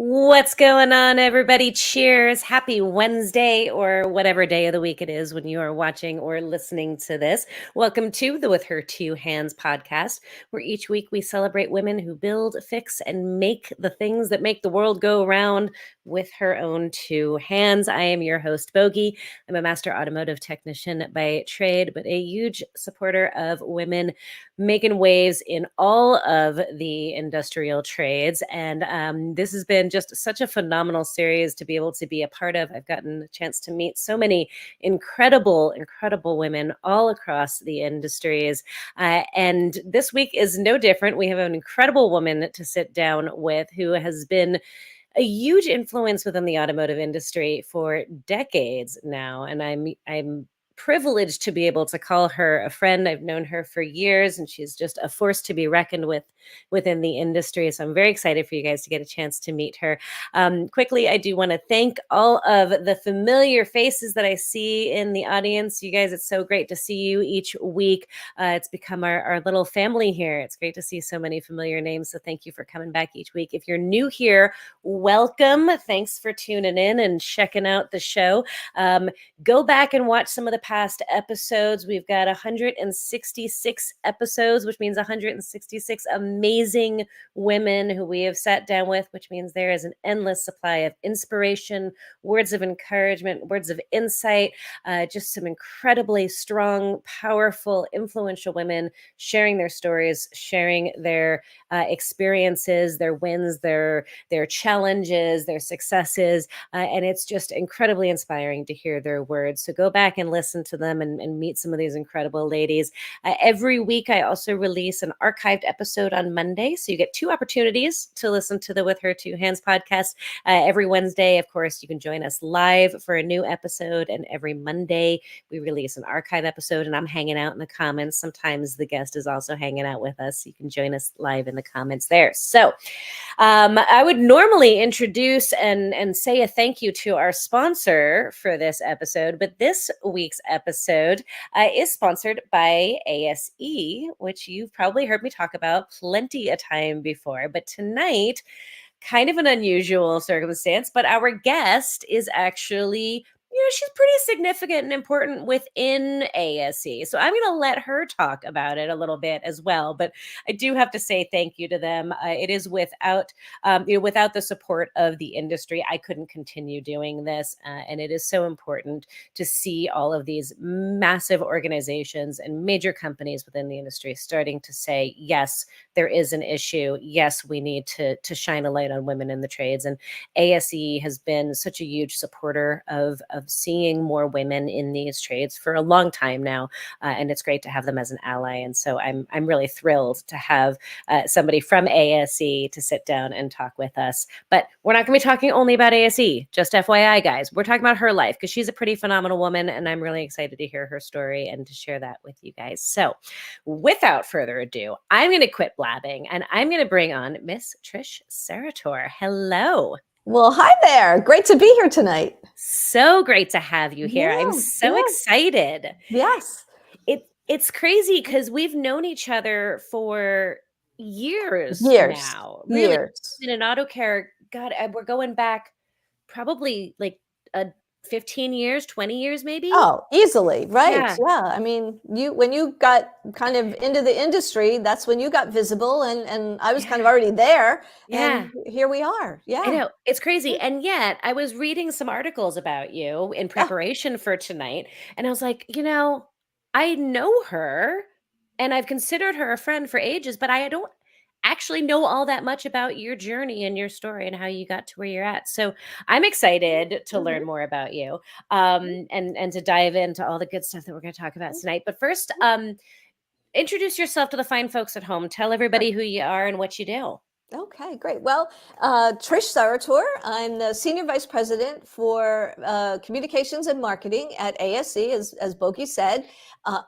What's going on, everybody? Cheers. Happy Wednesday, or whatever day of the week it is when you are watching or listening to this. Welcome to the With Her Two Hands podcast, where each week we celebrate women who build, fix, and make the things that make the world go round with her own two hands. I am your host, Bogey. I'm a master automotive technician by trade, but a huge supporter of women making waves in all of the industrial trades. And this has been just such a phenomenal series to be able to be a part of. I've gotten a chance to meet so many incredible women all across the industries. And this week is no different. We have an incredible woman to sit down with who has been a huge influence within the automotive industry for decades now. And I'm privileged to be able to call her a friend. I've known her for years, and she's just a force to be reckoned with within the industry. So I'm very excited for you guys to get a chance to meet her. Quickly, I do want to thank all of the familiar faces that I see in the audience. You guys, it's so great to see you each week. It's become our little family here. It's great to see so many familiar names. So thank you for coming back each week. If you're new here, welcome. Thanks for tuning in and checking out the show. Go back and watch some of the past episodes. We've got 166 episodes, which means 166 amazing women who we have sat down with, which means there is an endless supply of inspiration, words of encouragement, words of insight, just some incredibly strong, powerful, influential women sharing their stories, sharing their experiences, their wins, their challenges, their successes. And it's just incredibly inspiring to hear their words. So go back and listen to them and meet some of these incredible ladies. Every week, I also release an archived episode on Monday. So you get two opportunities to listen to the With Her Two Hands podcast. Every Wednesday, of course, you can join us live for a new episode. And every Monday, we release an archive episode, and I'm hanging out in the comments. Sometimes the guest is also hanging out with us. You can join us live in the comments there. So I would normally introduce and say a thank you to our sponsor for this episode, but this week's episode is sponsored by ASE, which you've probably heard me talk about plenty of time before. But tonight, kind of an unusual circumstance, but our guest is actually, she's pretty significant and important within ASE. So I'm going to let her talk about it a little bit as well. But I do have to say thank you to them. It is without the support of the industry, I couldn't continue doing this. And it is so important to see all of these massive organizations and major companies within the industry starting to say, yes, there is an issue. Yes, we need to shine a light on women in the trades. And ASE has been such a huge supporter of seeing more women in these trades for a long time now. And it's great to have them as an ally. And so I'm really thrilled to have somebody from ASE to sit down and talk with us. But we're not going to be talking only about ASE, just FYI, guys. We're talking about her life because she's a pretty phenomenal woman, and I'm really excited to hear her story and to share that with you guys. So without further ado, I'm going to quit blabbing, and I'm going to bring on Miss Trish Serratore. Hello. Well, hi there. Great to be here tonight. So great to have you here. I'm Yeah, so yeah. excited. Yes. It's crazy because we've known each other for years Years. now. Really, Years. in an auto care, God, we're going back probably like 15 years, 20 years maybe. Oh, easily. Right. Yeah. Yeah. I mean, when you got kind of into the industry, that's when you got visible, and I was kind of already there. Yeah. And here we are. Yeah. I know. It's crazy. And yet I was reading some articles about you in preparation for tonight. And I was like, I know her and I've considered her a friend for ages, but I don't actually know all that much about your journey and your story and how you got to where you're at. So I'm excited to learn more about you, and to dive into all the good stuff that we're going to talk about tonight. But first, introduce yourself to the fine folks at home. Tell everybody who you are and what you do. Okay, great. Well, Trish Serratore, I'm the Senior Vice President for Communications and Marketing at ASE, as Bogi said.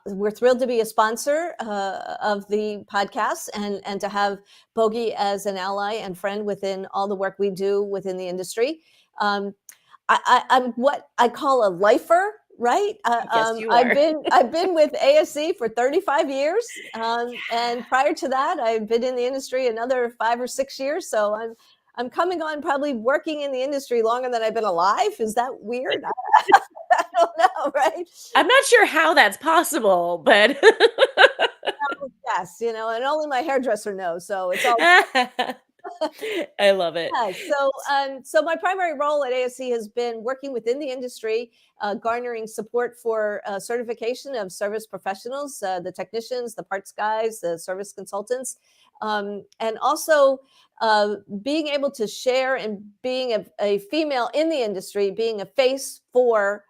We're thrilled to be a sponsor of the podcast and to have Bogi as an ally and friend within all the work we do within the industry. I'm what I call a lifer. Right. Yes, you are. I've been with ASE for 35 years. And prior to that, I've been in the industry another 5 or 6 years. So I'm coming on probably working in the industry longer than I've been alive. Is that weird? I don't know, right? I'm not sure how that's possible, but Yes, and only my hairdresser knows. So it's all. I love it. Yeah, so my primary role at ASE has been working within the industry, garnering support for certification of service professionals, the technicians, the parts guys, the service consultants, and also being able to share and being a female in the industry, being a face for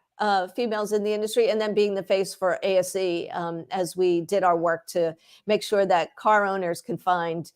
females in the industry, and then being the face for ASE as we did our work to make sure that car owners can find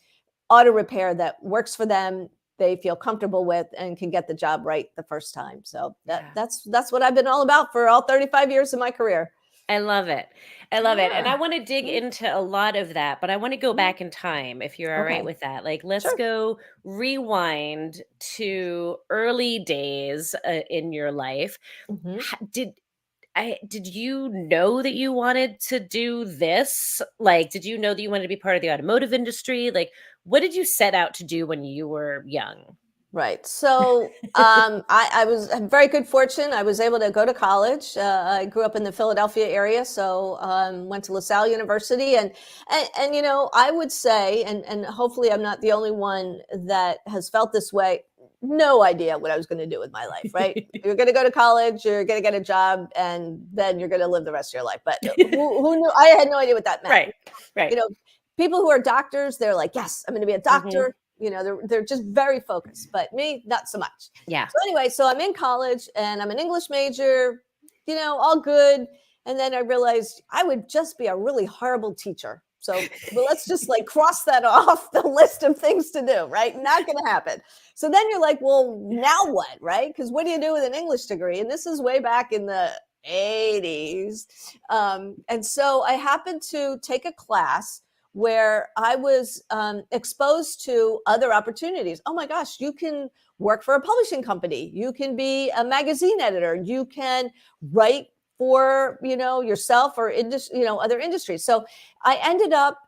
auto repair that works for them, they feel comfortable with, and can get the job right the first time. So Yeah. that's what I've been all about for all 35 years of my career. I love it. I love it. And Yeah. I want to dig Mm, into a lot of that, but I want to go mm. back in time if you're all right Okay. with that. Like, let's Sure. go rewind to early days in your life. Mhm. Did you know that you wanted to do this? Like, did you know that you wanted to be part of the automotive industry? Like, what did you set out to do when you were young? Right. So I was had very good fortune. I was able to go to college. I grew up in the Philadelphia area, so went to LaSalle University, and I would say, and hopefully I'm not the only one that has felt this way. No idea what I was going to do with my life. Right? You're going to go to college, you're going to get a job, and then you're going to live the rest of your life. But who knew? I had no idea what that meant. Right. You Right. know, people who are doctors, they're like, yes, I'm going to be a Hmm. doctor. They're just very focused, but me, not so much. Yeah. So anyway, so I'm in college and I'm an English major, all good. And then I realized I would just be a really horrible teacher. So well, let's just like cross that off the list of things to do, right? Not going to happen. So then you're like, well, now what, right? Because what do you do with an English degree? And this is way back in the 80s. And so I happened to take a class where I was exposed to other opportunities. Oh my gosh, you can work for a publishing company. You can be a magazine editor. You can write for yourself or other industries. So I ended up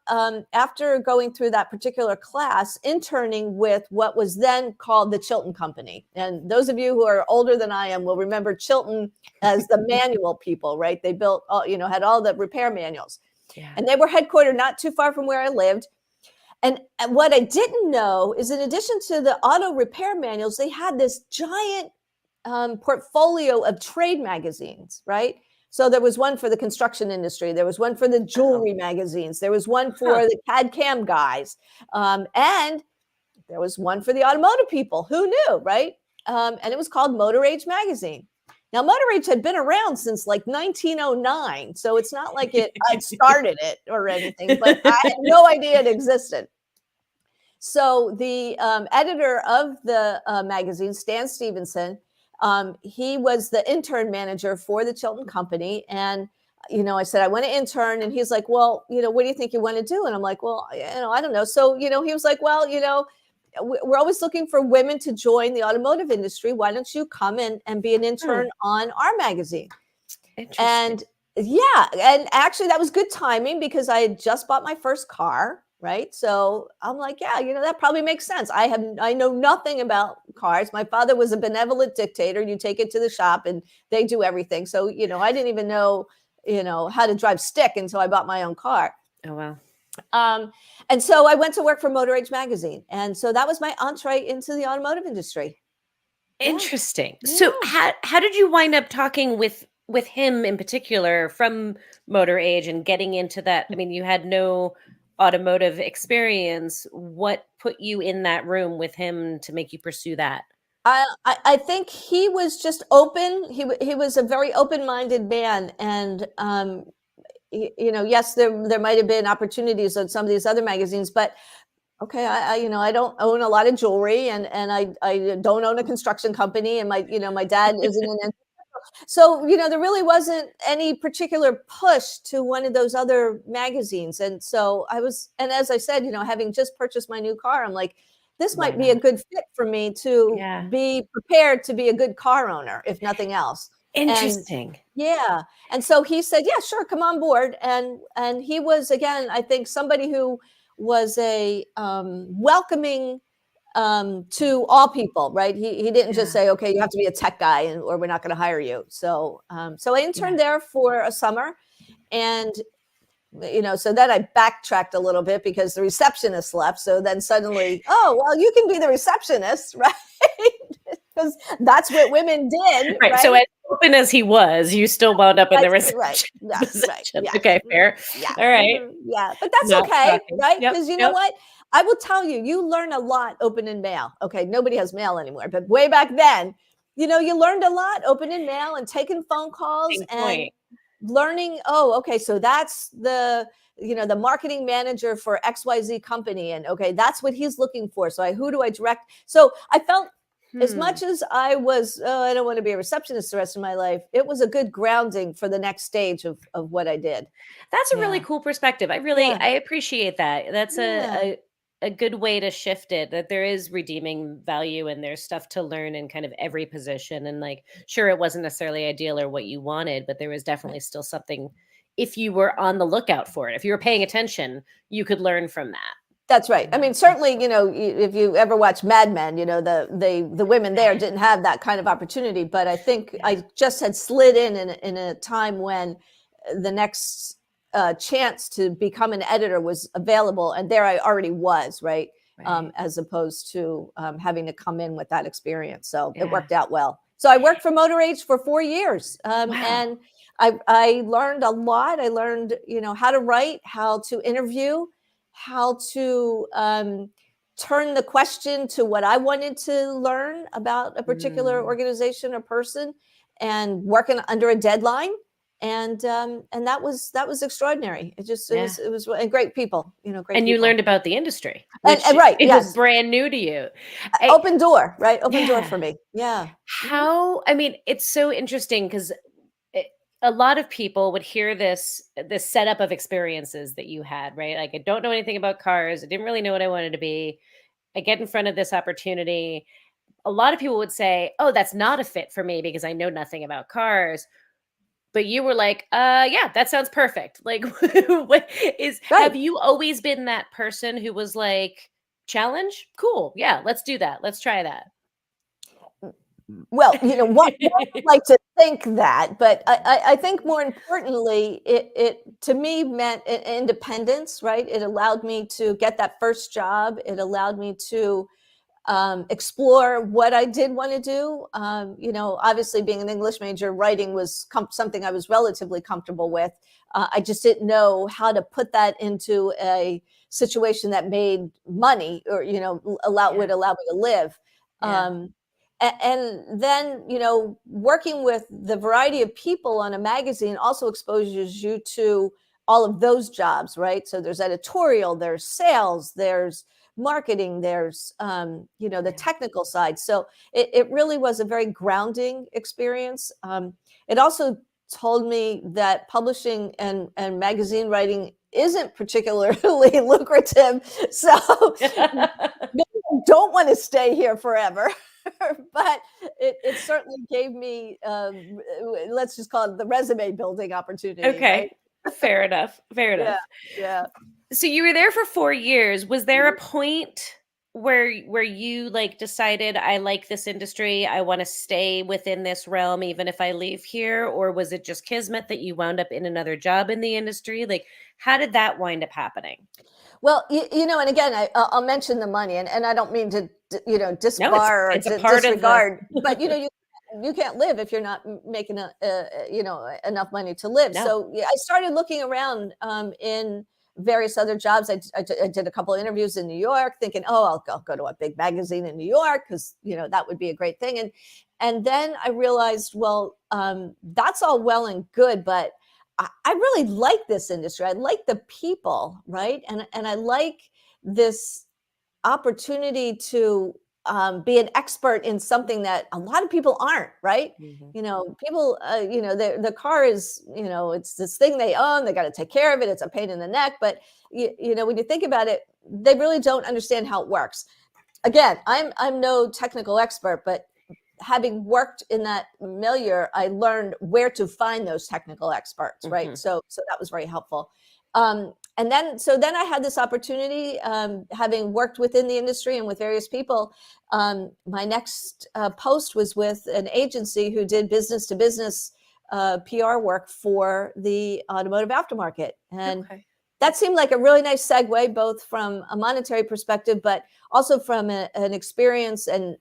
after going through that particular class interning with what was then called the Chilton Company. And those of you who are older than I am will remember Chilton as the manual people, right? They built had all the repair manuals. Yeah. And they were headquartered not too far from where I lived. And what I didn't know is, in addition to the auto repair manuals, they had this giant portfolio of trade magazines, right? So there was one for the construction industry. There was one for the Oh. jewelry magazines. There was one Huh. for the CAD CAM guys. And there was one for the automotive people. Who knew, right? And it was called Motor Age Magazine. Now, Motor Age had been around since like 1909, so it's not like I'd started it or anything, but I had no idea it existed. So the editor of the magazine, Stan Stevenson, he was the intern manager for the Chilton Company, and I said I want to intern, and he's like, well, what do you think you want to do? And I'm like, well, I don't know. So he was like, well, we're always looking for women to join the automotive industry. Why don't you come in and be an intern on our magazine? Interesting. And yeah, and actually that was good timing because I had just bought my first car, right? So I'm like, yeah, that probably makes sense. I know nothing about cars. My father was a benevolent dictator. You take it to the shop and they do everything. So, I didn't even know, how to drive stick until I bought my own car. Oh, wow. And so I went to work for Motor Age Magazine. And so that was my entree into the automotive industry. Yeah. Interesting. So Yeah. how did you wind up talking with him in particular from Motor Age and getting into that? I mean, you had no automotive experience. What put you in that room with him to make you pursue that? I think he was just open. He was a very open-minded man. And, yes, there might have been opportunities on some of these other magazines, but okay, I don't own a lot of jewelry, and I don't own a construction company, and my dad isn't an. So there really wasn't any particular push to one of those other magazines, and so and as I said, having just purchased my new car, I'm like, this Why might be a not? good fit for me to Yeah. be prepared to be a good car owner, if nothing else. And Interesting. yeah, and so he said, yeah, sure, come on board, and he was, again, I think, somebody who was a welcoming to all people, right? He didn't just Yeah. say, okay, you have to be a tech guy or we're not going to hire you. So, so I Yeah. interned there for a summer, and so then I backtracked a little bit because the receptionist left. So then suddenly, oh, well, you can be the receptionist, right? Because that's what women did, Right. So right? as open as he was, you still wound up in the Right. reception Yeah. Right. position. Yeah. Okay, fair. Yeah. All right. Yeah. But that's Not okay, shocking. right? Yep. Because you know Yep. what? I will tell you, you learn a lot open in mail. Okay. Nobody has mail anymore, but way back then, you learned a lot open in mail and taking phone calls Interesting and point. learning, oh, okay, so that's the marketing manager for XYZ company. And okay, that's what he's looking for. So who do I direct? So I felt as Hmm. much as I was, oh, I don't want to be a receptionist the rest of my life, it was a good grounding for the next stage of what I did. That's a really Yeah. cool perspective. Yeah. I appreciate that. That's Yeah. a good way to shift it, that there is redeeming value and there's stuff to learn in kind of every position. And like, sure, it wasn't necessarily ideal or what you wanted, but there was Right. definitely still something if you were on the lookout for it. If you were paying attention, you could learn from that. That's right. You I know? mean, certainly, if you ever watch Mad Men, the women there didn't have that kind of opportunity. But I think Yeah. I just had slid in a time when the next chance to become an editor was available, and there I already was, right? Right. As opposed to having to come in with that experience. So it Yeah. worked out well. So I worked for Motor Age for 4 years, Wow. and I learned a lot. I learned, how to write, how to interview, how to turn the question to what I wanted to learn about a particular Mm. organization or person, and working under a deadline. And that was extraordinary. Yeah. It was and great people, great And you people. learned about the industry, And which right, is yes, brand new to you. I open door, right? Open door Yeah. for me. Yeah. Mhm. How I mean, it's so interesting because a lot of people would hear this setup of experiences that you had, right? Like, I don't know anything about cars. I didn't really know what I wanted to be. I get in front of this opportunity. A lot of people would say, "Oh, that's not a fit for me because I know nothing about cars." But you were like, yeah, that sounds perfect." Like, what is Right. have you always been that person who was like, "Challenge? Cool. Yeah, let's do that. Let's try that." Well, one would like to think that, but I think more importantly, it to me meant independence, right? It allowed me to get that first job. It allowed me to explore what I did want to do. Obviously, being an English major, writing was something I was relatively comfortable with. I just didn't know how to put that into a situation that made money, or Yeah. would allow me to live. Yeah. Um, and then, working with the variety of people on a magazine also exposes you to all of those jobs, right? So there's editorial, there's sales, there's marketing, there's the Yeah. technical side. So it really was a very grounding experience. It also told me that publishing and magazine writing isn't particularly lucrative. So maybe I don't want to stay here forever. But it certainly gave me, let's just call it the resume building opportunity, right? Okay. Fair enough. Fair Yeah, enough. yeah. So you were there for 4 years. Was there Mhm. a point where you, like, decided, "I like this industry, I wanna stay within this realm even if I leave here," or was it just kismet that you wound up in another job in the industry? Like, how did that wind up happening? Well, and again, I'll mention the money, and I don't mean to, No, it's disbar or it's a part of the disregard, but you can't live if you're not making enough money to live. No. So yeah, I started looking around in various other jobs. I did a couple of interviews in New York, thinking, oh, I'll go to a big magazine in New York because that would be a great thing. And then I realized, well, that's all well and good, but I really like this industry. I like the people, right? And I like this opportunity to be an expert in something that a lot of people aren't, right? Mhm. People, the car is, it's this thing they own. They got to take care of it. It's a pain in the neck. But when you think about it, they really don't understand how it works. Again, I'm no technical expert, but having worked in that milieu, I learned where to find those technical experts, right? Mhm. So that was very helpful. Um, and then I had this opportunity, having worked within the industry and with various people. My next post was with an agency who did business to business PR work for the automotive aftermarket, and Okay. that seemed like a really nice segue, both from a monetary perspective, but also from an experience and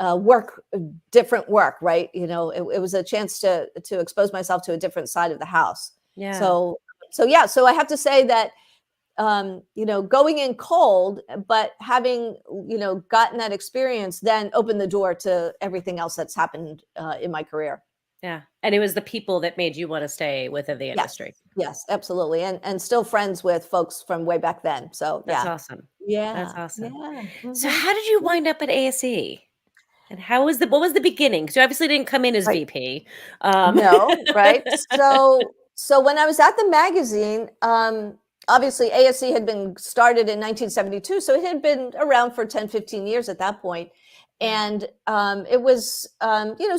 work, different work, right? It was a chance to expose myself to a different side of the house. Yeah. So I have to say that, going in cold, but having, gotten that experience, then opened the door to everything else that's happened in my career. Yeah. And it was the people that made you want to stay within the Yes, industry. yes, absolutely, and still friends with folks from way back then. So That's yeah, awesome. That's yeah, awesome. yeah. So how did you wind up at ASE? And what was the beginning? Because you obviously didn't come in as Right. VP. No, right. So when I was at the magazine, obviously ASE had been started in 1972, so it had been around for 10, 15 years at that point. Yeah. And it was,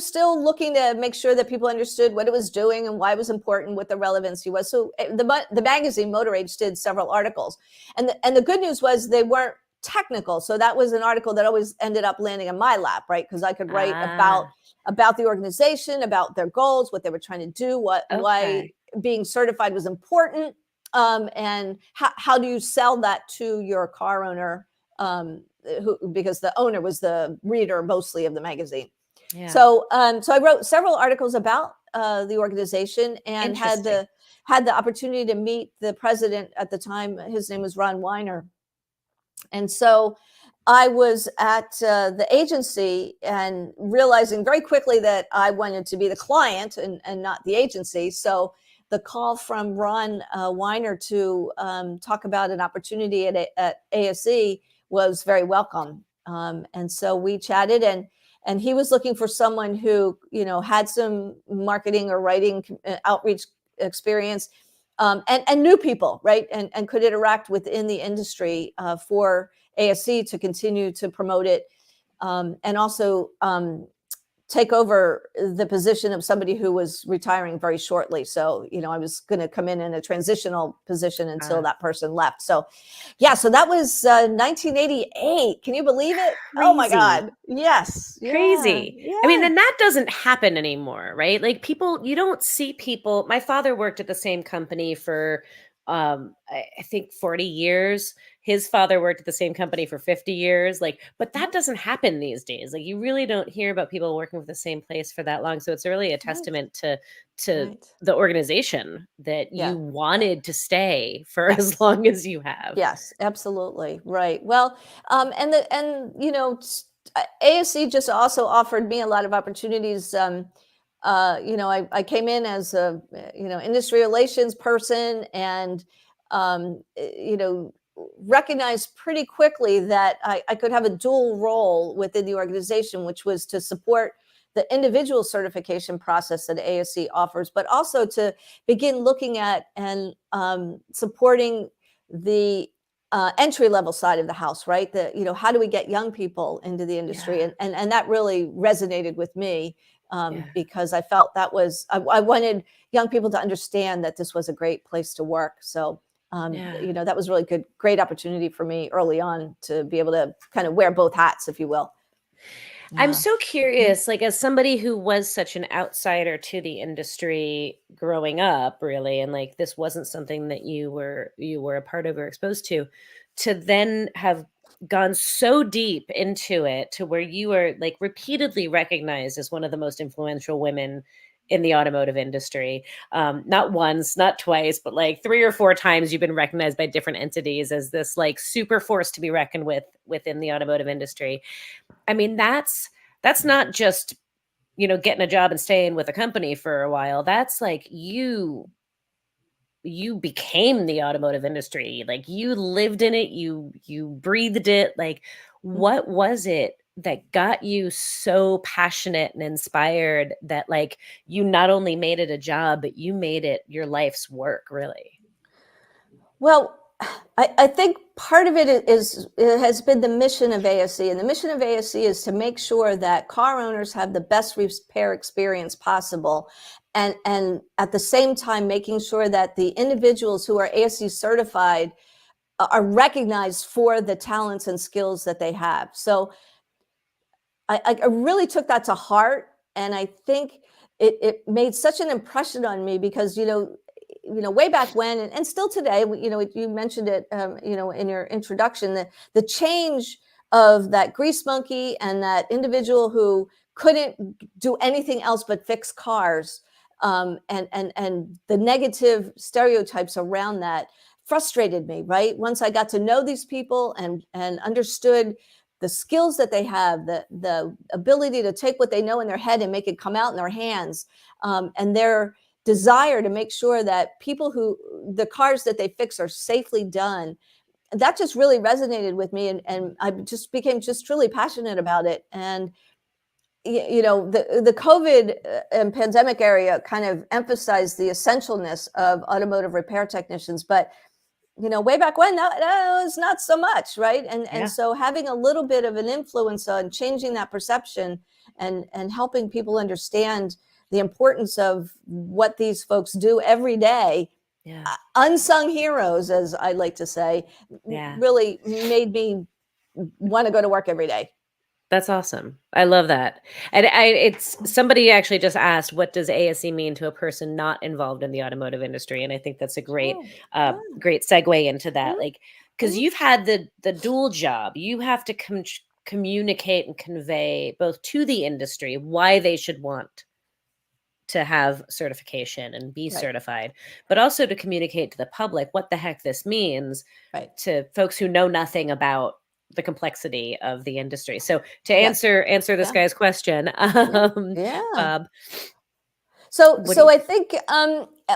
still looking to make sure that people understood what it was doing and why it was important, what the relevancy was. So the magazine Motor Age did several articles, and the good news was they weren't technical. So that was an article that always ended up landing in my lap, right? Because I could write Ah, about the organization, about their goals, what they were trying to do, why okay. being certified was important, and how do you sell that to your car owner, because the owner was the reader mostly of the magazine. Yeah. So I wrote several articles about the organization, and Interesting. had the opportunity to meet the president at the time. His name was Ron Weiner, and so I was at the agency and realizing very quickly that I wanted to be the client and not the agency. So the call from Ron Weiner to talk about an opportunity at ASE was very welcome. And so we chatted, and he was looking for someone who, had some marketing or writing outreach experience, and knew people, right? And could interact within the industry for ASE to continue to promote it, and also take over the position of somebody who was retiring very shortly. So, I was going to come in a transitional position until Ah, that person left. So, yeah, so that was 1988. Can you believe it? Oh my crazy. God. Yes. Yeah. Crazy. I mean, Yeah. then that doesn't happen anymore, right? Like people, you don't see people. My father worked at the same company for, I think 40 years. His father worked at the same company for 50 years. Like, but that Mhm. doesn't happen these days. Like, you really don't hear about people working with the same place for that long. So it's really a Right. testament to Right. the organization that you Yeah. Yeah. wanted to stay for as Yes. long as you have. Yes, absolutely. Right. Well, ASC just also offered me a lot of opportunities. I came in as a industry relations person, and recognized pretty quickly that I could have a dual role within the organization, which was to support the individual certification process that ASC offers, but also to begin looking at and supporting the entry level side of the house, right? How do we get young people into the industry? Yeah. And that really resonated with me, Yeah. because I felt that I wanted young people to understand that this was a great place to work. So, Yeah. that was really great opportunity for me early on to be able to kind of wear both hats, if you will. I'm Yeah. so curious, like as somebody who was such an outsider to the industry growing up, really, and like this wasn't something that you were a part of or exposed to then have gone so deep into it to where you are like repeatedly recognized as one of the most influential women in the automotive industry. Not once, not twice, but like three or four times you've been recognized by different entities as this like super force to be reckoned with within the automotive industry. I mean, that's not just, getting a job and staying with a company for a while. That's like you became the automotive industry. Like you lived in it, you breathed it. Like Mhm. what was it that got you so passionate and inspired that like you not only made it a job, but you made it your life's work, really? Well, I think part of it has been the mission of ASE, and the mission of ASE is to make sure that car owners have the best repair experience possible, and at the same time making sure that the individuals who are ASE certified are recognized for the talents and skills that they have. So I really took that to heart, and I think it made such an impression on me because way back when, and still today, you mentioned it, in your introduction, the change of that grease monkey and that individual who couldn't do anything else but fix cars, and the negative stereotypes around that frustrated me. Right, once I got to know these people and understood the skills that they have, the ability to take what they know in their head and make it come out in their hands, and their desire to make sure that the cars that they fix are safely done. That just really resonated with me, and I just became just truly passionate about it. And the COVID and pandemic area kind of emphasized the essentialness of automotive repair technicians, but way back when, that was not so much, right? And so having a little bit of an influence on changing that perception and helping people understand the importance of what these folks do every day, unsung heroes, as I like to say, really made me want to go to work every day. That's awesome. I love that. And it's somebody actually just asked, what does ASE mean to a person not involved in the automotive industry? And I think that's a great, great segue into that. Like, because you've had the dual job, you have to communicate and convey both to the industry why they should want to have certification and be certified, but also to communicate to the public what the heck this means to folks who know nothing about the complexity of the industry. So to answer this guy's question, Bob. So I think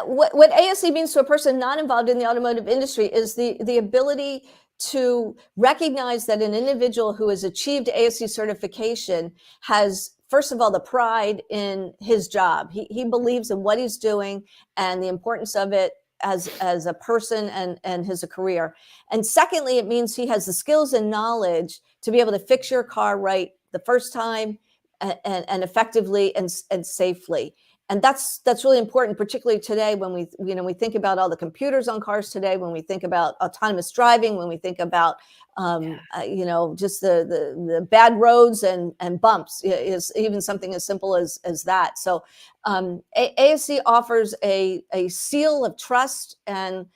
what ASE means to a person not involved in the automotive industry is the ability to recognize that an individual who has achieved ASE certification has, first of all, the pride in his job. He believes in what he's doing and the importance of it as a person and his career. And secondly, it means he has the skills and knowledge to be able to fix your car right the first time and effectively and safely. And that's really important, particularly today when we think about all the computers on cars today, when we think about autonomous driving, when we think about just the bad roads and bumps, is even something as simple as that. So ASE offers a seal of trust and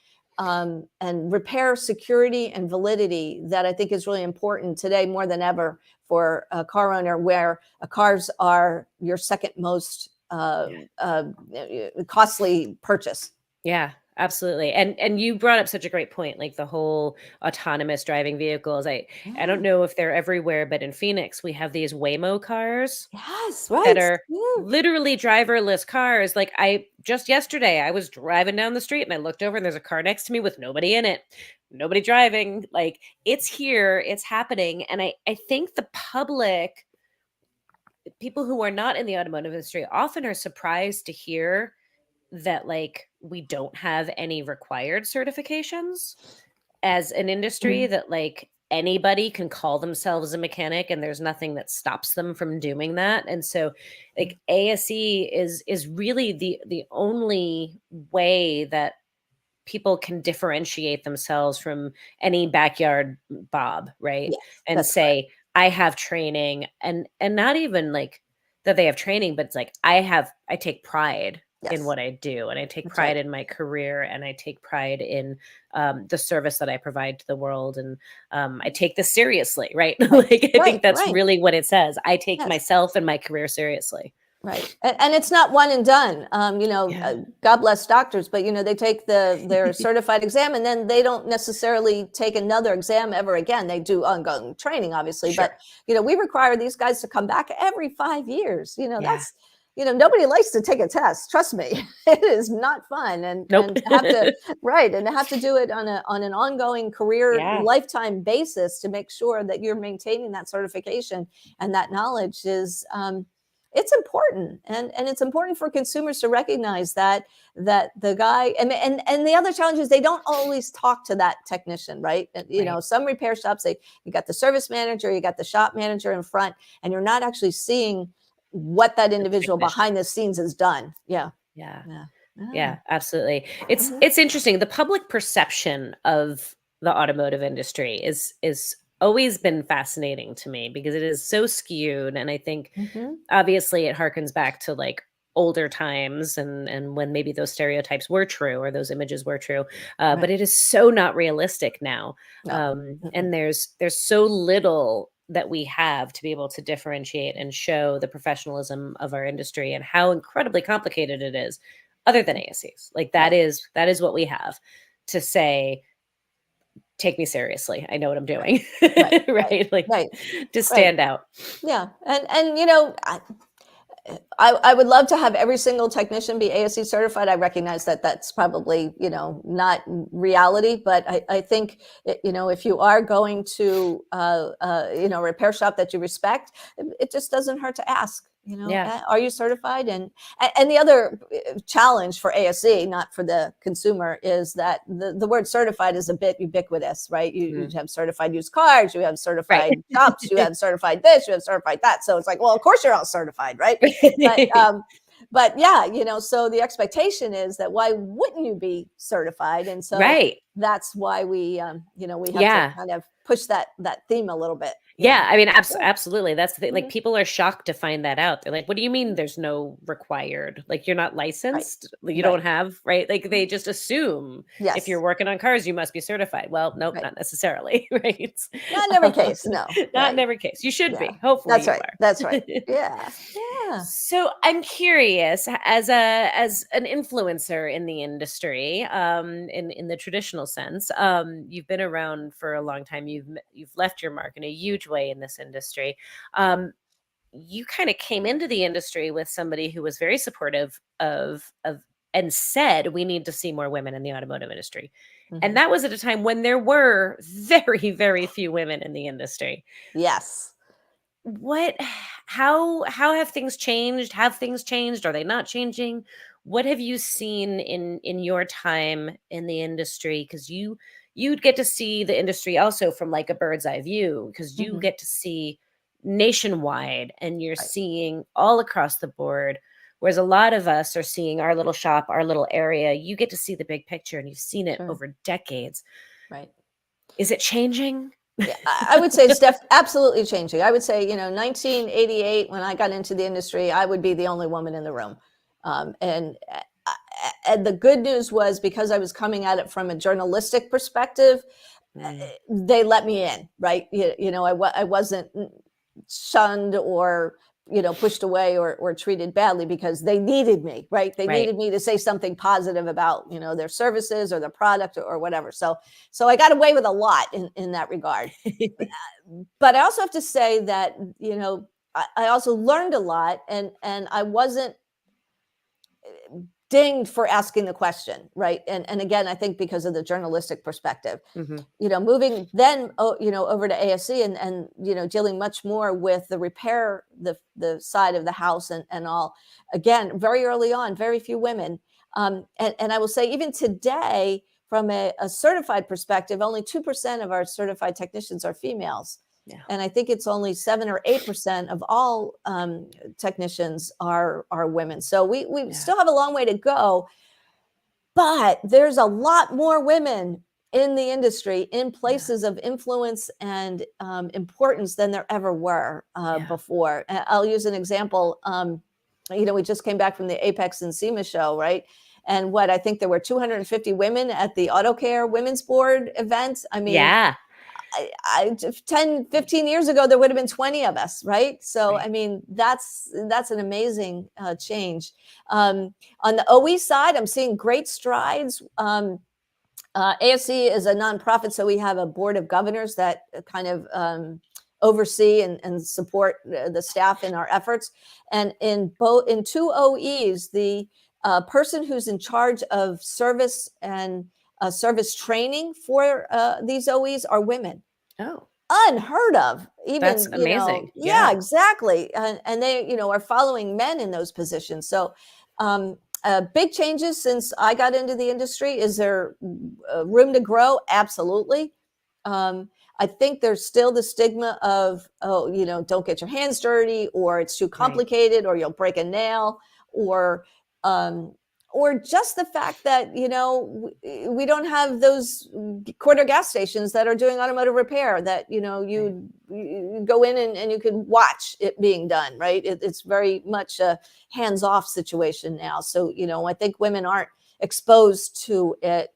repair security and validity that I think is really important today more than ever for a car owner, where cars are your second most costly purchase. Yeah, absolutely. And you brought up such a great point, like the whole autonomous driving vehicles. I don't know if they're everywhere, but in Phoenix, we have these Waymo cars. Yes, right. That are literally driverless cars. Like just yesterday, I was driving down the street and I looked over and there's a car next to me with nobody in it, nobody driving. Like, it's here, it's happening. And I think the public, people who are not in the automotive industry, often are surprised to hear that, like, we don't have any required certifications as an industry, that like anybody can call themselves a mechanic and there's nothing that stops them from doing that. And so like ASE is really the only way that people can differentiate themselves from any backyard Bob, right? Yes, and say, correct. I have training, and not even like that they have training, but it's like I take pride in what I do, and I take pride in my career, and I take pride in the service that I provide to the world, and I take this seriously, right? Like, I think that's really what it says. I take myself and my career seriously. Right. And it's not one and done. God bless doctors, but they take their certified exam and then they don't necessarily take another exam ever again. They do ongoing training, obviously, but we require these guys to come back every 5 years. That's nobody likes to take a test. Trust me, it is not fun, and have to do it on an ongoing career lifetime basis to make sure that you're maintaining that certification and that knowledge is. It's important, and it's important for consumers to recognize that the guy and the other challenge is they don't always talk to that technician, right? Some repair shops, you got the service manager, you got the shop manager in front, and you're not actually seeing what that individual behind the scenes has done. Yeah. Yeah. Yeah. Yeah, Yeah. absolutely. It's Mhm. it's interesting. The public perception of the automotive industry is always been fascinating to me because it is so skewed, and I think Mhm. obviously it harkens back to like older times and when maybe those stereotypes were true or those images were true, but Right. it is so not realistic now. No. And Mm-mm. there's so little that we have to be able to differentiate and show the professionalism of our industry and how incredibly complicated it is, other than ASCs. Like Right. that is what we have to say, take me seriously, I know what I'm Right. doing. Right. Right. Right, like Right. to Right. stand out. Yeah. And I would love to have every single technician be ASE certified. I recognize that that's probably, not reality, but I think, if you are going to, repair shop that you respect, it just doesn't hurt to ask, Yeah. Are you certified? And the other challenge for ASE, not for the consumer, is that the word certified is a bit ubiquitous, right? You Mm. have certified used cars, you have Right. certified shops, you have certified this, you have certified that. So it's like, well, of course you're all certified, right? But but yeah, so the expectation is that why wouldn't you be certified? And so Right. that's why we have to Yeah. kind of push that theme a little bit. Yeah. Yeah, I mean, Yeah. absolutely, that's the thing, like, Mhm. people are shocked to find that out. They're like, "What do you mean there's no required? Like, you're not Right. licensed? Like, you Right. don't have" right? Like, they Mhm. just assume if you're Yes. working on cars, you must be certified. Well, nope, Right. not necessarily, right? Not in every Um, case. No. not in Right. every case. You should Yeah. be. Hopefully, That's you right. are. That's right. Yeah. Yeah. So I'm curious, as an influencer in the industry, in the traditional sense, you've been around for a long time. You've left your mark in a huge way in this industry. Um, you kind of came into the industry with somebody who was very supportive of and said we need to see more women in the automotive industry. And Mhm. that was at a time when there were very, very few women in the industry. Yes. What how have things changed? Have things changed? Are they not changing? What have you seen in your time in the industry? Because you'd get to see the industry also from like a bird's eye view, because you Mhm. get to see nationwide and you're Right. seeing all across the board. Whereas a lot of us are seeing our little shop, our little area. You get to see the big picture and you've seen it Sure. over decades. Right. Is it changing? Yeah, I would say it's absolutely changing. I would say, 1988, when I got into the industry, I would be the only woman in the room. And the good news was, because I was coming at it from a journalistic perspective, Mm, they let me in, right? I wasn't shunned or pushed away or treated badly, because they needed me, right? They right. needed me to say something positive about their services or their product or whatever. So I got away with a lot in that regard. But I also have to say that I also learned a lot, and I wasn't dinged for asking the question, right? And again, I think because of the journalistic perspective, Mhm. moving then over to ASE, and dealing much more with the repair, the side of the house, and all. Again, very early on, very few women. And I will say, even today, from a certified perspective, only 2% of our certified technicians are females. Yeah. And I think it's only 7 or 8% of all technicians are women. So we Yeah. still have a long way to go, but there's a lot more women in the industry, in Yeah. places of influence and importance, than there ever were Yeah. before. I'll use an example. We just came back from the Apex and SEMA show, right? And what, I think there were 250 women at the Auto Care Women's Board event. I mean, Yeah. 10, 15 years ago, there would have been 20 of us, right? So, I Right. mean, that's an amazing change. On the OE side, I'm seeing great strides. ASE is a nonprofit, so we have a board of governors that kind of oversee and support the staff in our efforts. And in two OEs, the person who's in charge of service and service training for these OEs are women. Oh, Unheard of, that's even, amazing. yeah, Yeah. exactly. And they are following men in those positions. So big changes since I got into the industry. Is there room to grow? Absolutely. um, I think there's still the stigma of, oh, don't get your hands dirty, or it's too Right. complicated, or you'll break a nail, or um, or just the fact that, we don't have those corner gas stations that are doing automotive repair that, you go in and you can watch it being done, right? It's very much a hands-off situation now. So, I think women aren't exposed to it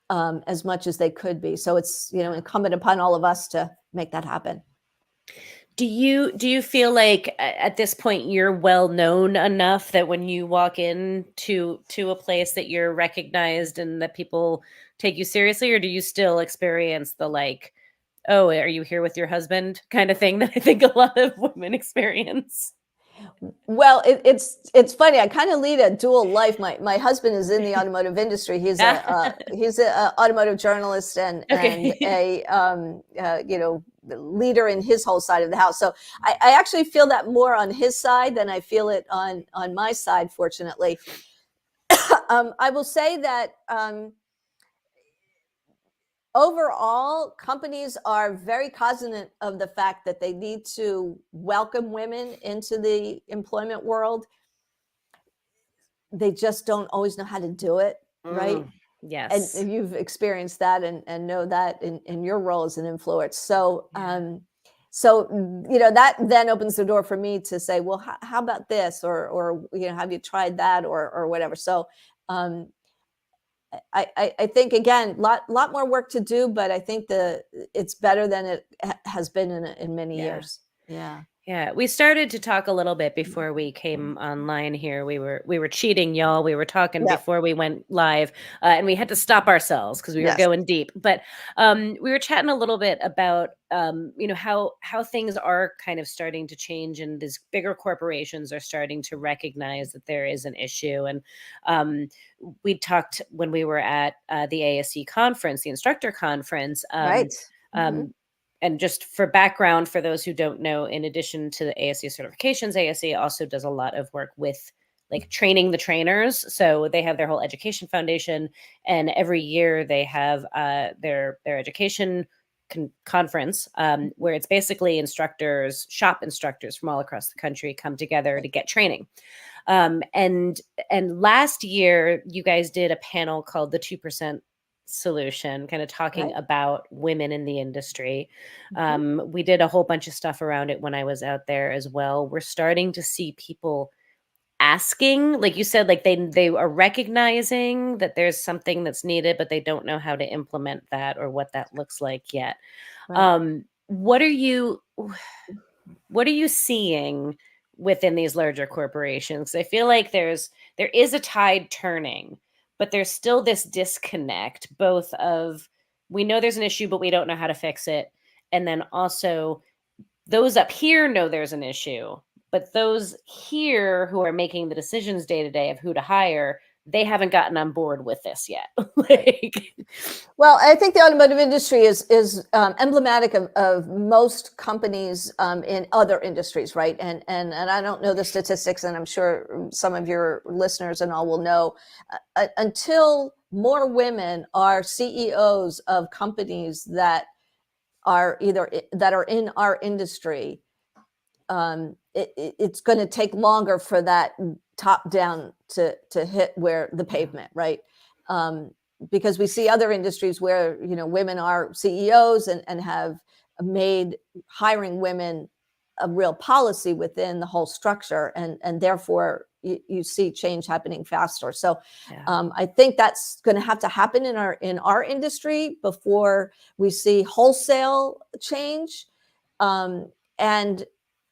as much as they could be. So it's, incumbent upon all of us to make that happen. Do you feel like at this point you're well known enough that when you walk in to a place that you're recognized and that people take you seriously, or do you still experience the like, oh, are you here with your husband kind of thing that I think a lot of women experience? Well, it's funny. I kind of lead a dual life. My husband is in the automotive industry. He's a automotive journalist and Okay. a leader in his whole side of the house. So I actually feel that more on his side than I feel it on my side. Fortunately, I will say that. Overall, companies are very cognizant of the fact that they need to welcome women into the employment world. They just don't always know how to do it, right? And Yes. you've experienced that and know that in your role as an influencer. So, Yeah. that then opens the door for me to say, well, how about this? Or, have you tried that or whatever? So, I think again, lot more work to do, but I think it's better than it has been in many Yeah. years. Yeah. Yeah, we started to talk a little bit before we came online here. We were cheating, y'all. We were talking Yep. before we went live, and we had to stop ourselves because we were Yes. going deep. But we were chatting a little bit about how things are kind of starting to change, and these bigger corporations are starting to recognize that there is an issue. And um, we talked when we were at the ASE conference, the instructor conference. Right. Hmm. Um, and just for background, for those who don't know, in addition to the ASE certifications, ASE also does a lot of work with like training the trainers. So they have their whole education foundation, and every year they have their education conference, where it's basically instructors, shop instructors from all across the country come together to get training. And last year you guys did a panel called the 2% solution, kind of talking Right. about women in the industry. Hmm. We did a whole bunch of stuff around it when I was out there as well. We're starting to see people asking, like you said, like they are recognizing that there's something that's needed, but they don't know how to implement that or what that looks like yet. Right. What are you seeing within these larger corporations? I feel like there is a tide turning, but there's still this disconnect, both of we know there's an issue, but we don't know how to fix it. And then also those up here know there's an issue, but those here who are making the decisions day to day of who to hire, they haven't gotten on board with this yet. Right. Like, Well, I think the automotive industry is emblematic of most companies in other industries, right? And I don't know the statistics, and I'm sure some of your listeners and all will know. Until more women are CEOs of companies that are in our industry, it's going to take longer for that top down to hit where the pavement, right? Um, because we see other industries where women are CEOs and have made hiring women a real policy within the whole structure, and therefore you see change happening faster. So yeah. I think that's going to have to happen in our industry before we see wholesale change. And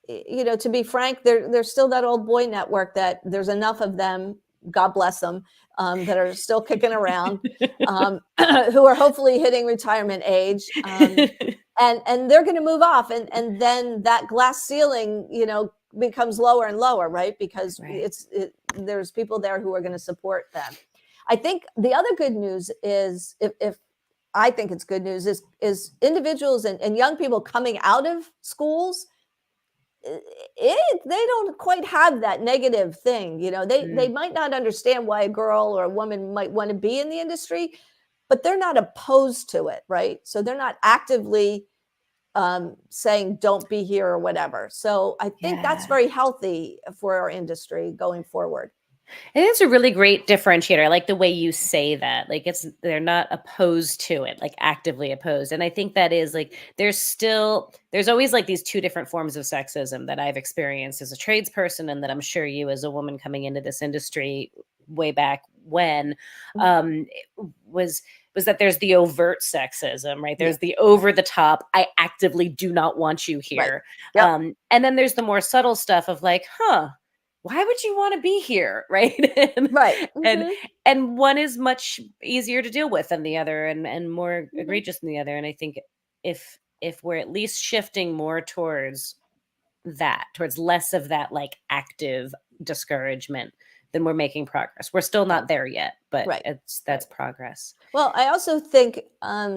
to be frank, there's still that old boy network that there's enough of them, God bless them, that are still kicking around, who are hopefully hitting retirement age. And they're going to move off. And then that glass ceiling, becomes lower and lower, right? Because Right. there's people there who are going to support them. I think the other good news is, if I think it's good news, is individuals and young people coming out of schools, they don't quite have that negative thing. They might not understand why a girl or a woman might want to be in the industry, but they're not opposed to it, right? So they're not actively saying don't be here or whatever. So I think that's Yeah. very healthy for our industry going forward. I think it's a really great differentiator. I like the way you say that. Like they're not opposed to it, like actively opposed. And I think that is like there's always like these two different forms of sexism that I've experienced as a tradesperson and that I'm sure you as a woman coming into this industry way back when Mhm. was that there's the overt sexism, right? Yeah. There's the over the top, I actively do not want you Right. here. Yep. And then there's the more subtle stuff of like, why would you want to be here, right? and, Right. and Hmm. and one is much easier to deal with than the other, and more Hmm. egregious than the other. And I think if we're at least shifting more towards less of that like active discouragement, then we're making progress. We're still Yeah. not there yet, but Right. that's Right. progress. Well, I also think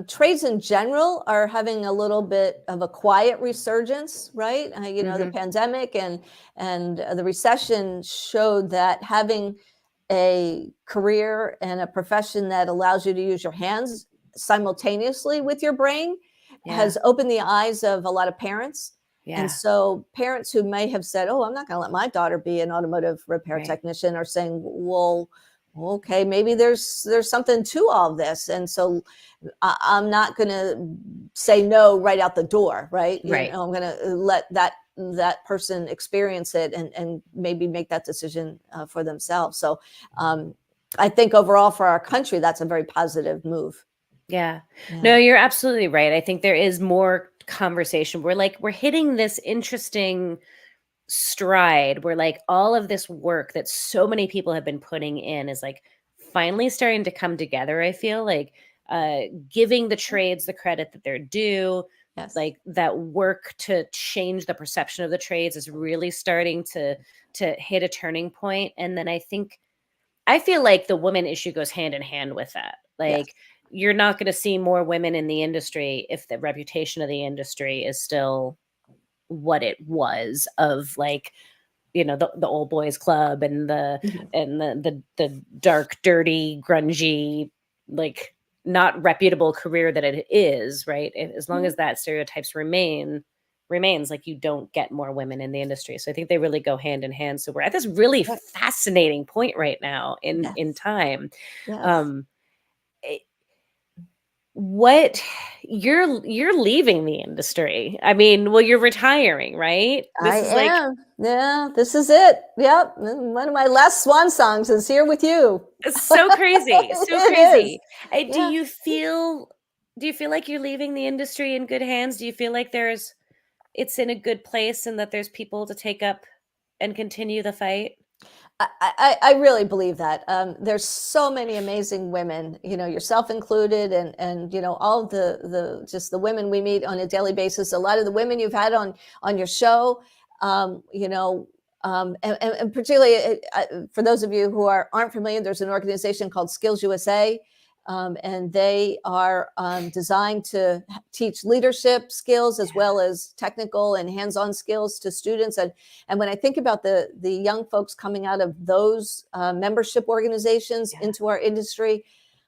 trades in general are having a little bit of a quiet resurgence, right? The Hmm. pandemic and the recession showed that having a career and a profession that allows you to use your hands simultaneously with your brain Yeah. has opened the eyes of a lot of parents. And Yeah. so parents who may have said, "Oh, I'm not going to let my daughter be an automotive repair Right. technician," are saying, "Well, okay, maybe there's something to all this." And so I'm not going to say no right out the door, right? Right. I'm going to let that person experience it and maybe make that decision for themselves. So um, I think overall for our country, that's a very positive move. Yeah. Yeah. No, you're absolutely right. I think there is more conversation. We're hitting this interesting stride where like all of this work that so many people have been putting in is like finally starting to come together. I feel like uh giving the trades the credit that they're due, Yes. like that work to change the perception of the trades is really starting to hit a turning point. And then I feel like the woman issue goes hand in hand with that. Yes. Like you're not going to see more women in the industry if the reputation of the industry is still what it was of like the old boys club and the Mhm. and the dark dirty grungy like not reputable career that it is, right? As long Mhm. as that stereotypes remains, like you don't get more women in the industry. So I think they really go hand in hand. So we're at this really Right. fascinating point right now in Yes. time. Yes. um what you're leaving the industry. I mean, well, you're retiring, right? I This is like am. Yeah, this is it. Yep. One of my last swan songs is here with you. so crazy, so It is. crazy. Do Yeah. you feel like you're leaving the industry in good hands? Do you feel like it's in a good place and that there's people to take up and continue the fight? I really believe that. There's so many amazing women, yourself included, and all of the just the women we meet on a daily basis. A lot of the women you've had on your show, and particularly for those of you who aren't familiar, there's an organization called Skills USA. And they are designed to teach leadership skills as well as technical and hands-on skills to students. And when I think about the young folks coming out of those membership organizations Yeah. into our industry,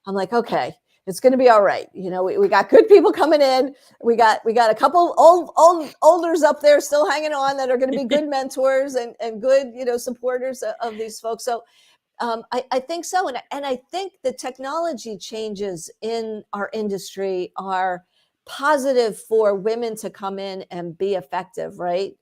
I'm like, okay, it's going to be all right. We got good people coming in. We got a couple olders up there still hanging on that are going to be good mentors and good supporters of these folks. So I think so, and I think the technology changes in our industry are positive for women to come in and be effective, right?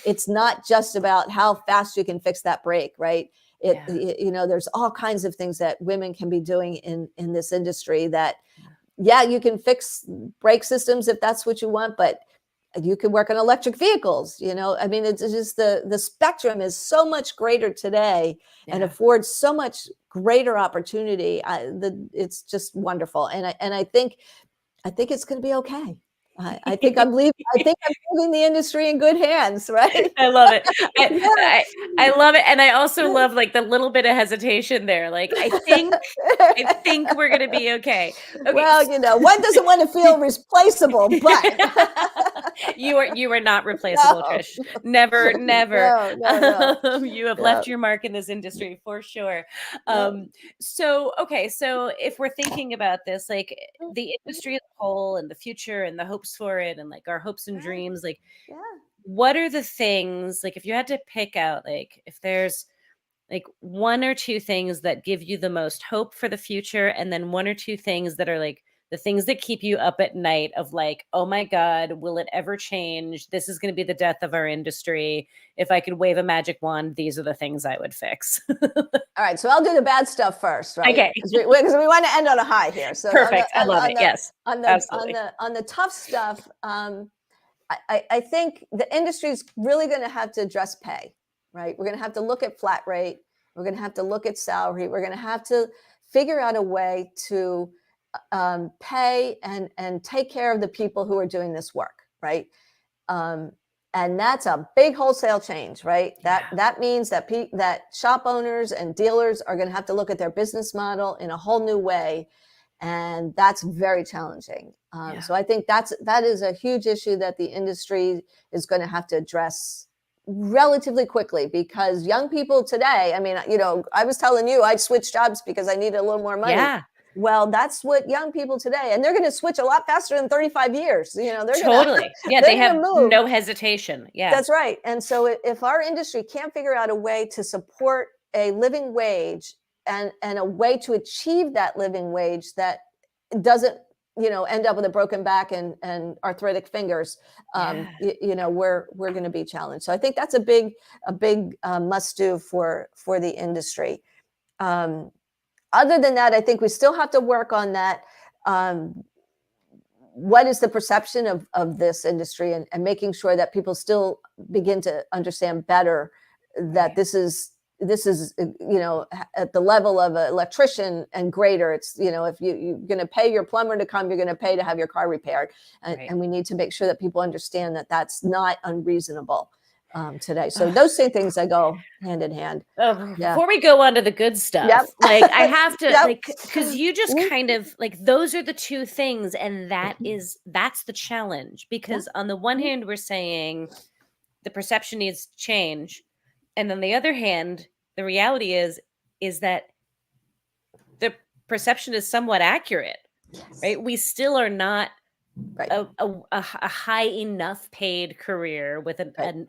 It's not just about how fast you can fix that brake, right? Yeah. There's all kinds of things that women can be doing in this industry that, yeah, you can fix brake systems if that's what you want, but you can work on electric vehicles. I mean, it's just the spectrum is so much greater today and Yeah. affords so much greater opportunity. It's just wonderful, and I think it's going to be okay. I think I'm leaving the industry in good hands, right? I love it. I, Yeah. I I love it, and I also love like the little bit of hesitation there. Like I think we're gonna be okay. Okay. Well, one doesn't want to feel replaceable, but You are not replaceable, no, Trish. Never, never. no, no, no, You have no, left your mark in this industry for sure. no. So okay, so if we're thinking about this, like the industry as a whole and the future and the hopes for it and like our hopes and Right. dreams, like Yeah. what are the things, like if you had to pick out, like if there's like one or two things that give you the most hope for the future, and then one or two things that are like the things that keep you up at night of like, oh my God, will it ever change? This is going to be the death of our industry. If I could wave a magic wand, these are the things I would fix. All right, so I'll do the bad stuff first, right? Okay. Because we want to end on a high here. So Perfect. I love it. Yes, absolutely. On the tough stuff, I think the industry is really going to have to address pay, right? We're going to have to look at flat rate. We're going to have to look at salary. We're going to have to figure out a way to pay and take care of the people who are doing this work, right? And that's a big wholesale change, right? That means that that shop owners and dealers are going to have to look at their business model in a whole new way, and that's very challenging. So I think that is a huge issue that the industry is going to have to address relatively quickly, because young people today, I mean, I was telling you I'd switch jobs because I needed a little more money. Yeah. Well, that's what young people today, and they're going to switch a lot faster than 35 years. They're totally. They have no hesitation. Yeah, that's right. And so if our industry can't figure out a way to support a living wage and a way to achieve that living wage that doesn't, end up with a broken back and arthritic fingers, we're going to be challenged. So I think that's a big must do for the industry. Other than that, I think we still have to work on that. What is the perception of this industry, and making sure that people still begin to understand better that this is at the level of an electrician and greater. It's, if you're going to pay your plumber to come, you're going to pay to have your car repaired. And we need to make sure that people understand that that's not unreasonable today. So those two things that go hand in hand. Before we go on to the good stuff, like I have to because you just kind of like, those are the two things. And that's the challenge, because on the one hand, we're saying the perception needs to change. And on the other hand, the reality is that the perception is somewhat accurate, right? We still are not a high enough paid career with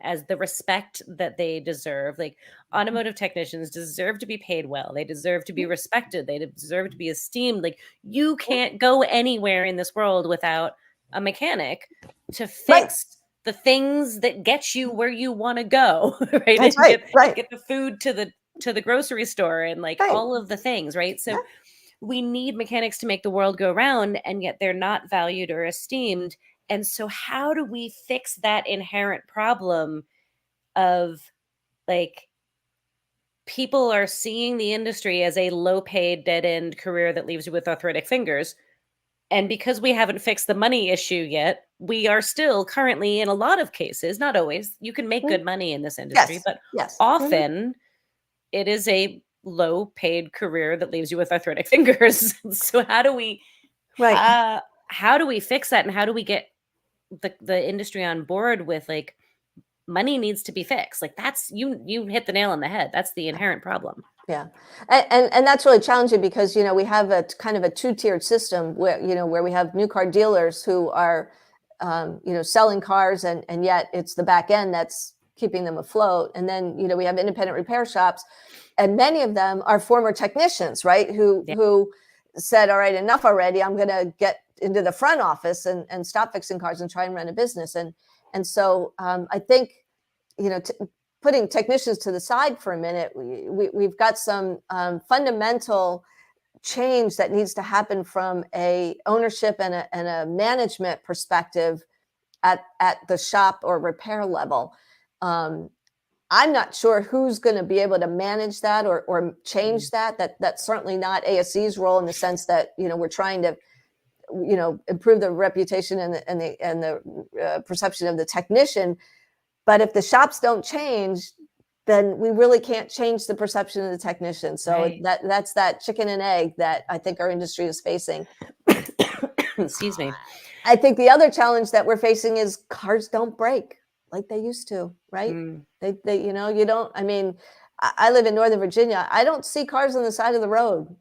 as the respect that they deserve. Like, automotive technicians deserve to be paid well. They deserve to be respected. They deserve to be esteemed. Like, you can't go anywhere in this world without a mechanic to fix the things that get you where you want to go, right? That's Get the food to the grocery store and all of the things, right? So we need mechanics to make the world go round, and yet they're not valued or esteemed. And so how do we fix that inherent problem of people are seeing the industry as a low paid, dead end career that leaves you with arthritic fingers? And because we haven't fixed the money issue yet, we are still currently, in a lot of cases, not always, you can make good money in this industry, but often it is a low paid career that leaves you with arthritic fingers. So how do we fix that? And how do we get the industry on board with money needs to be fixed? That's, you hit the nail on the head. That's the inherent problem. Yeah. And that's really challenging because, we have a kind of a two-tiered system where, where we have new car dealers who are, selling cars, and yet it's the back end that's keeping them afloat. And then, we have independent repair shops, and many of them are former technicians, right? Who said, all right, enough already. I'm going to get into the front office and stop fixing cars and try and run a business. And so I think, putting technicians to the side for a minute, we've got some fundamental change that needs to happen from a ownership and a management perspective at the shop or repair level. I'm not sure who's going to be able to manage that or change that. That's certainly not ASE's role, in the sense that, we're trying to, improve the reputation and the perception of the technician. But if the shops don't change, then we really can't change the perception of the technician. So that's that chicken and egg that I think our industry is facing. Excuse me. I think the other challenge that we're facing is cars don't break like they used to, right? They you don't, I live in Northern Virginia. I don't see cars on the side of the road.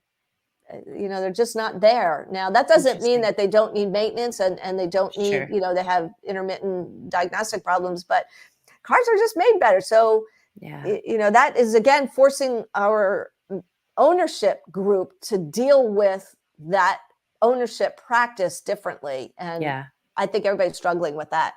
They're just not there. Now, that doesn't mean that they don't need maintenance and they don't need, they have intermittent diagnostic problems, but cars are just made better. So Yeah. That is again forcing our ownership group to deal with that ownership practice differently. And Yeah. I think everybody's struggling with that.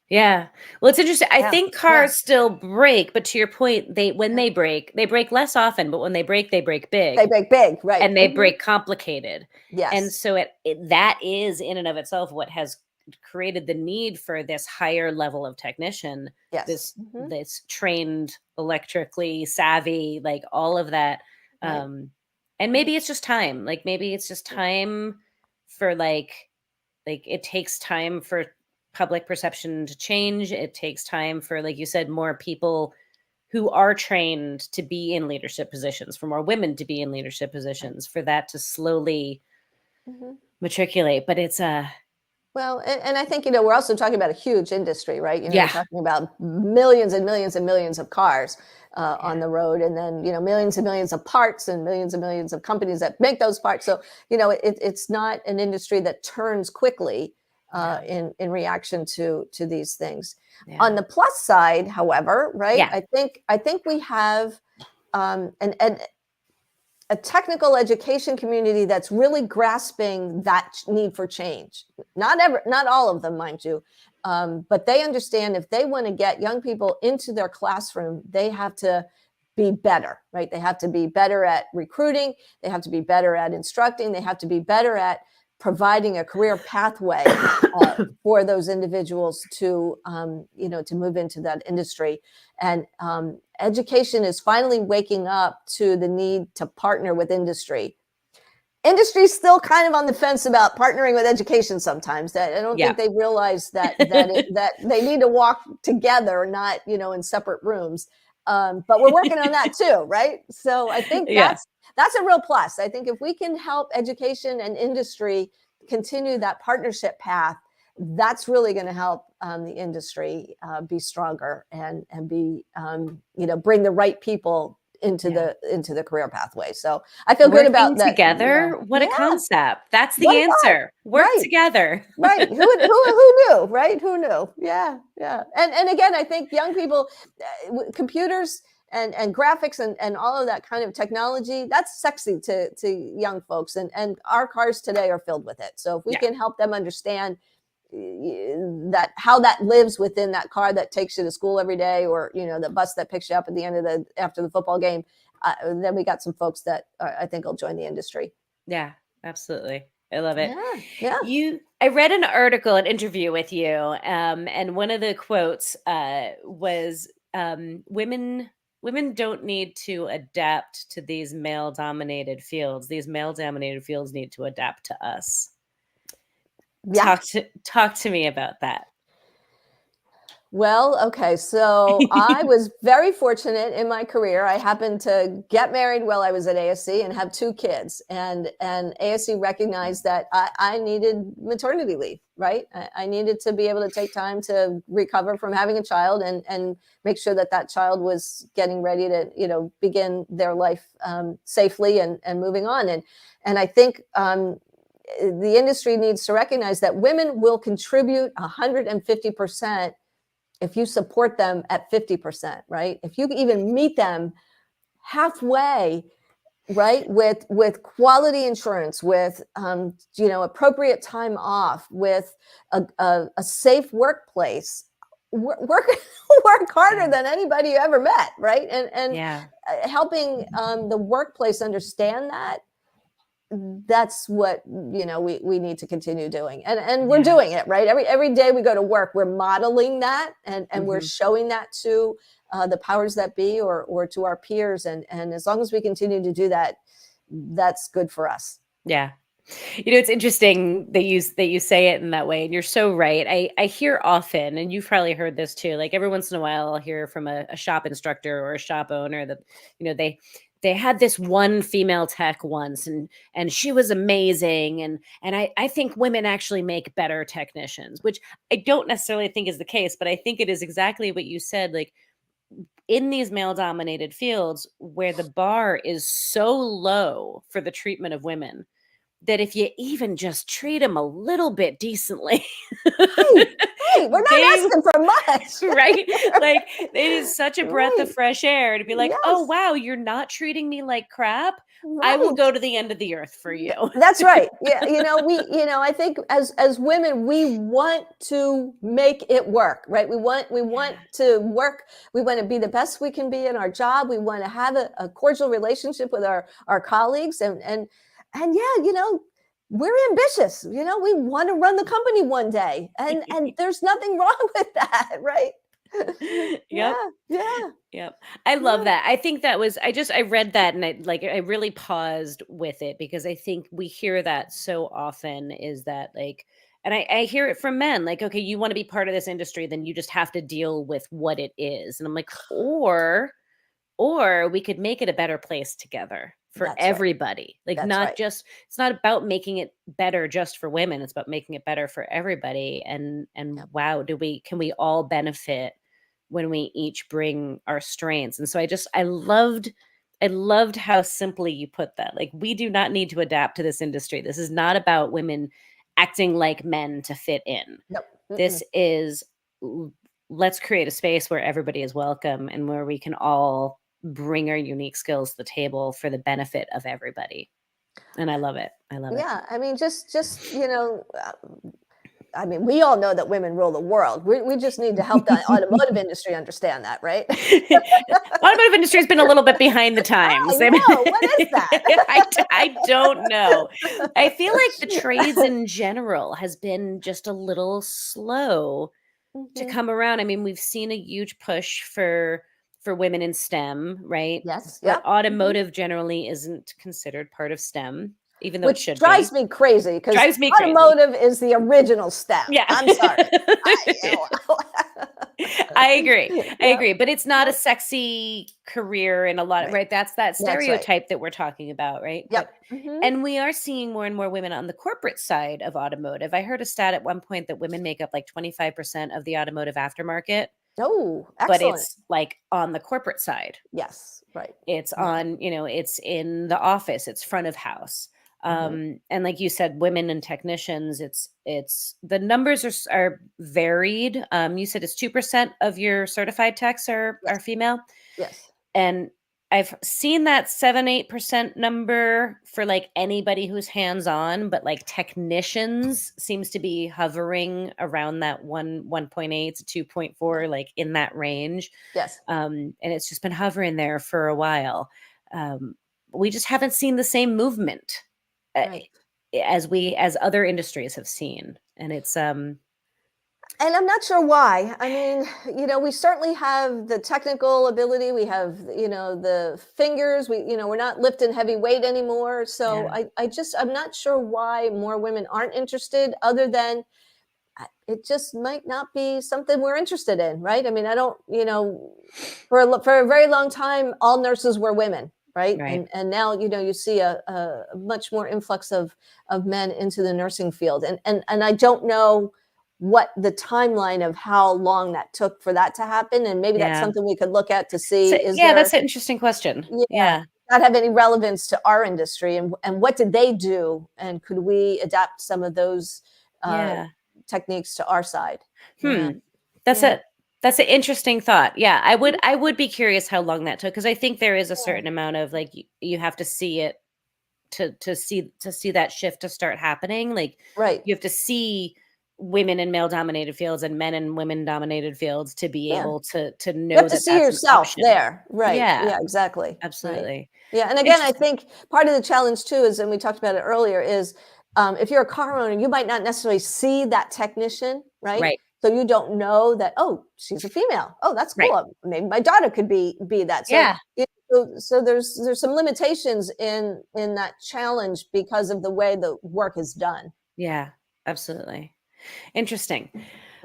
Yeah. Well, it's interesting. I Yeah. think Yeah. cars still break, but to your point, when Yeah. they break less often, but when they break They big, break big, right? and they break complicated. And Yes. so that is in and of itself what has created the need for this higher level of technician, Yes. this trained, electrically savvy, like all of that. Right. Um, and maybe it's just time. Like maybe it's just time for like it takes time for public perception to change. It takes time for, like you said, more people who are trained to be in leadership positions, for more women to be in leadership Right. positions, for that to slowly Mhm. matriculate. But it's Well, and I think, we're also talking about a huge industry, right? You're yeah, talking about millions and millions and millions of cars on yeah, the road, and then, millions and millions of parts and millions of companies that make those parts. So, it's not an industry that turns quickly no, in reaction to these things. On yeah, the plus side, however, right? yeah, I think we have an a technical education community that's really grasping that need for change. Not all of them, mind you, but they understand if they want to get young people into their classroom, they have to be better, right? They have to be better at recruiting. They have to be better at instructing. They have to be better at providing a career pathway for those individuals to move into that industry. And education is finally waking up to the need to partner with industry. Industry's still kind of on the fence about partnering with education sometimes. That I don't yeah. think they realize that they need to walk together, not in separate rooms. But we're working on that too, right? So I think Yeah, that's a real plus. I think if we can help education and industry continue that partnership path, that's really going to help the industry be stronger and be bring the right people yeah. into the career pathway. So I feel good about Working that. Yeah. together, what a Yeah. concept. That's What the a thought. answer. Work Right. together. Right. Who knew? Right. Who knew? Yeah. Yeah. And again, I think young people, computers and graphics and all of that kind of technology, that's sexy to young folks. And our cars today are filled with it. So if we Yeah, can help them understand that how that lives within that car that takes you to school every day, or the bus that picks you up at the end of the after the football game, then we got some folks that I think will join the industry. yeah, absolutely. I love it. Yeah. Yeah. I read an article, an interview with you, and one of the quotes was, women don't need to adapt to these male dominated fields. These male dominated fields need to adapt to us. Yeah. Talk to me about that. Well, okay. So I was very fortunate in my career. I happened to get married while I was at ASE and have two kids. And ASE recognized that I needed maternity leave, right? I needed to be able to take time to recover from having a child and make sure that that child was getting ready to, begin their life safely and moving on. And I think the industry needs to recognize that women will contribute 150% if you support them at 50%, right? If you even meet them halfway, right, with quality insurance, with appropriate time off, with a safe workplace, work work harder Yeah. than anybody you ever met, right? And Yeah. helping the workplace understand that, that's what we need to continue doing, and we're Yeah. doing it, right? Every day we go to work, we're modeling that, and we're Mhm. showing that to the powers that be, or to our peers, and as long as we continue to do that, that's good for us. Yeah. It's interesting that you say it in that way, and you're so right. I hear often, and you've probably heard this too. Like every once in a while, I'll hear from a shop instructor or a shop owner that they had this one female tech once, and she was amazing, and I think women actually make better technicians, which I don't necessarily think is the case, but I think it is exactly what you said. Like in these male dominated fields where the bar is so low for the treatment of women, that if you even just treat them a little bit decently, Right, right. We're not they asking for much. right? Like, it is such a breath of Right. fresh air to be like, "Oh, Yes. wow, you're not treating me like crap? I will Right. go to the end of the earth for you." That's right. Yeah, I think as women, we want to make it work, right? We want Yeah. to work. We want to be the best we can be in our job. We want to have a cordial relationship with our colleagues, and yeah, we're ambitious. We want to run the company one day, and there's nothing wrong with that, right? Yep. Yeah, yeah, Yep. I love yeah. that. I think that was I read that and I really paused with it because I think we hear that so often is that like and I hear it from men like, okay, you want to be part of this industry, then you just have to deal with what it is. And I'm like, or we could make it a better place together for That's right. everybody. Like That's not right. just it's not about making it better just for women. It's about making it better for everybody. And Yep. wow, do we can we all benefit when we each bring our strengths. And so I loved how simply you put that. Like we do not need to adapt to this industry. This is not about women acting like men to fit in. Nope. Mm-mm. This is l- let's create a space where everybody is welcome and where we can all bring our unique skills to the table for the benefit of everybody. And I love it. I love it. Yeah, I mean, I mean, we all know that women rule the world. We just need to help the automotive industry understand that, right? Automotive industry has been a little bit behind the times. I I mean, know. What is I don't know. I feel like the trades that? in general has been just a little slow to Mhm. come around. I mean, we've seen a huge push for women in STEM, right? Yes. But Yep. Mhm. automotive generally isn't considered part of STEM, even though it Which should drives be. me crazy because Drives me crazy. automotive is the original STEM. Yeah. I'm sorry. I agree. I Yep. agree, but it's not a Yep. sexy career in a lot Right. right? That's that That's right. stereotype that we're talking about, right? But Yep. Mhm. and we are seeing more and more women on the corporate side of automotive. I heard a stat at one point that women make up like 25% of the automotive aftermarket, Oh, but excellent. it's like on the corporate side. Yes. Right. It's Right. on, it's in the office, it's front of house. Mhm. And like you said, women and technicians, it's the numbers are varied. You said it's 2% of your certified techs are Yes. female. Yes. And I've seen that 7-8% number for like anybody who's hands-on, but like technicians seems to be hovering around that 1.8 to Yeah. 2.4, like in that range. Yes. And it's just been hovering there for a while. Um, we just haven't seen the same movement uh, Right. as other industries have seen, and it's And I'm not sure why. I mean, we certainly have the technical ability. We have, the fingers. We're not lifting heavy weight anymore. So yeah, I'm not sure why more women aren't interested, other than it just might not be something we're interested in, right? I mean, I don't, for a very long time, all nurses were women, right? right, And now, you see a much more influx of men into the nursing field, and I don't know what the timeline of how long that took for that to happen, and maybe that's yeah. something we could look at to So see, is yeah, there, that's an interesting question. yeah, Yeah, not have any relevance to our industry, and what did they do, and could we adapt some of those uh, yeah. techniques to our side? Hmm. Yeah, That's yeah, an interesting thought. Yeah, I would mhm, I would be curious how long that took because I think there is a yeah, certain amount of like you have to see it to see that shift to start happening. Like right, you have to see women in male dominated fields and men in women dominated fields to be yeah. able to You have know to that see that's an yourself option. there, right? Yeah, Yeah, exactly, right. absolutely. Yeah, and again, I Interesting. think part of the challenge too is, and we talked about it earlier, is if you're a car owner, you might not necessarily see that technician, right? Right. So you don't know that. Oh, she's a female. Oh, that's Right. cool. Maybe my daughter could be that. So Yeah. so there's some limitations in that challenge because of the way the work is done. Yeah. Absolutely. Interesting.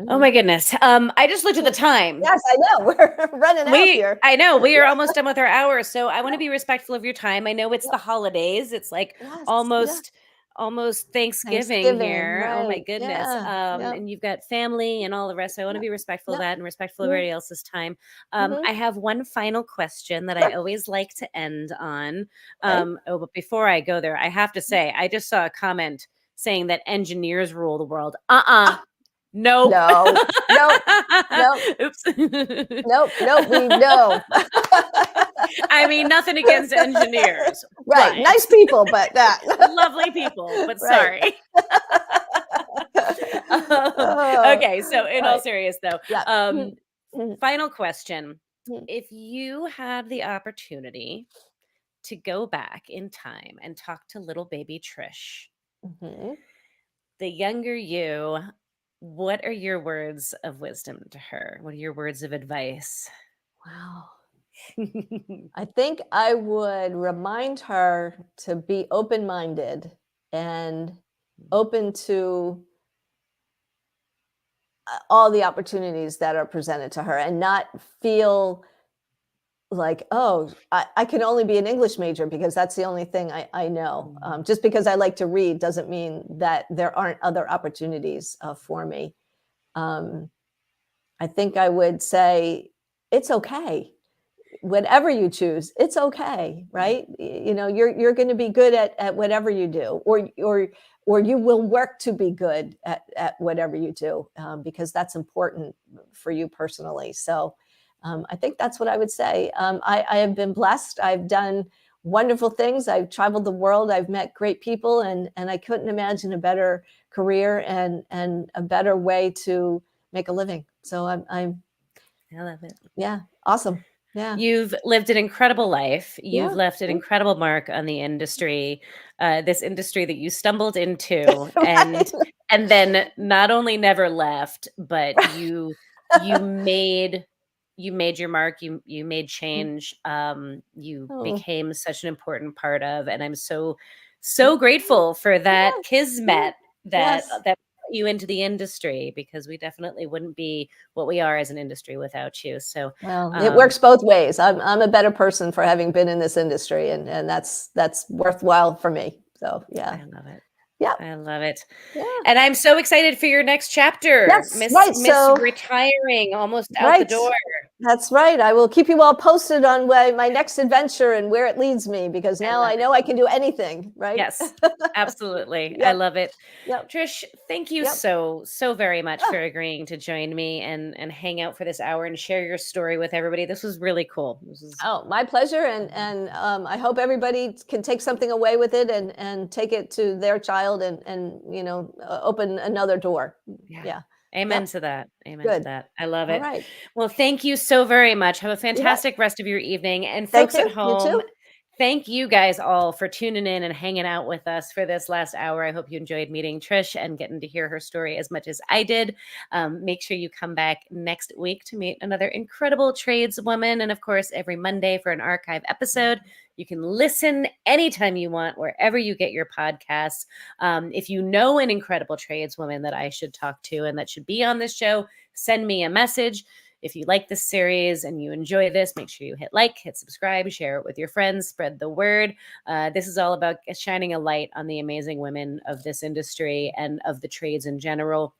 Oh Mhm. my goodness. I just looked at the time. Yes, I know. We're running out here. I know we are almost done with our hour, so I want to Yeah, be respectful of your time. I know it's yeah, the holidays. It's like yes, yeah. almost almost Thanksgiving Thanksgiving, here. Oh my right. goodness. Yeah. Yep. And you've got family and all the rest. So I want to Yep. be respectful of Yep. that and respectful of Yeah. everybody else's time. Mhm. I have one final question that I Sure. always like to end on. Okay. Oh, but before I go there, I have to say, I just saw a comment saying that engineers rule the world. Ah, Nope. no. Nope. Nope. Oops. Nope. Nope. We no. I mean, nothing against engineers, Right. but Nice people, but that. lovely people, but Right. sorry. Oh, Okay, so in all right. serious though, Yeah. Mhm. Mhm. final question. Mhm. If you had the opportunity to go back in time and talk to little baby Trish, Mhm. the younger you, what are your words of wisdom to her? What are your words of advice? Wow. I think I would remind her to be open-minded and open to all the opportunities that are presented to her and not feel like, oh, I can only be an English major because that's the only thing I know. Mhm. Just because I like to read doesn't mean that there aren't other opportunities for me. Um, I think I would say, it's okay. Whatever you choose, it's okay, right? You know, you're going to be good at whatever you do, or you will work to be good at whatever you do, because that's important for you personally. So I think that's what I would say. I have been blessed. I've done wonderful things. I've traveled the world. I've met great people, and I couldn't imagine a better career and a better way to make a living. So I'm I love it. yeah, awesome. Yeah. You've lived an incredible life. You've Yeah. left an Yeah. incredible mark on the industry, this industry that you stumbled into, Right. and then not only never left, but you made your mark. You made change. You Oh, became such an important part of, and I'm so grateful for that yes, yeah, kismet yes. that brought you into the industry, because we definitely wouldn't be what we are as an industry without you. So Well, it um, works both ways. I'm a better person for having been in this industry, and that's worthwhile for me. So yeah, I love it. yeah, I love it. yeah. And I'm so excited for your next chapter. Yes, right. Miss So retiring, almost out the right. door. That's right. I will keep you all posted on my next adventure and where it leads me, because I now love I it. know I can do anything, right? Yes, absolutely. I Yep, love it. yep, Trish, thank you yep. so very much for Ah, agreeing to join me and hang out for this hour and share your story with everybody. This was really cool. This was oh, my pleasure, and I hope everybody can take something away with it and take it to their child and open another door. yeah. Yeah. Amen Yep. to that. Amen to Good. that. I love All it. right. Well, thank you so very much. Have a You bet. fantastic rest of your evening. And Thank folks at you. You home, too. thank you guys all for tuning in and hanging out with us for this last hour. I hope you enjoyed meeting Trish and getting to hear her story as much as I did. Make sure you come back next week to meet another incredible tradeswoman. And of course, every Monday for an archive episode. You can listen anytime you want, wherever you get your podcasts. If you know an incredible tradeswoman that I should talk to and that should be on this show, send me a message. If you like this series and you enjoy this, make sure you hit like, hit subscribe, share it with your friends, spread the word. This is all about shining a light on the amazing women of this industry and of the trades in general.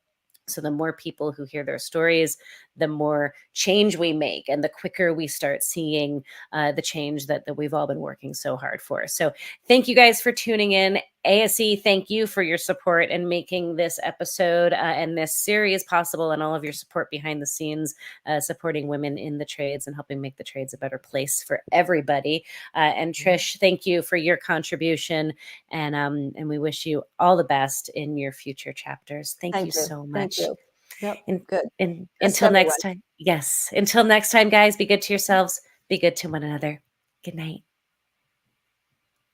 So the more people who hear their stories, the more change we make, and the quicker we start seeing the change that we've all been working so hard for. So thank you guys for tuning in. ASE, thank you for your support in making this episode and this series possible, and all of your support behind the scenes, supporting women in the trades and helping make the trades a better place for everybody. And Trish, thank you for your contribution, and we wish you all the best in your future chapters. Thank you Thank you. so Thank much. you. Yep. And, Good. and Best to until next everyone. time, yes, until next time, guys, be good to yourselves, be good to one another. Good night.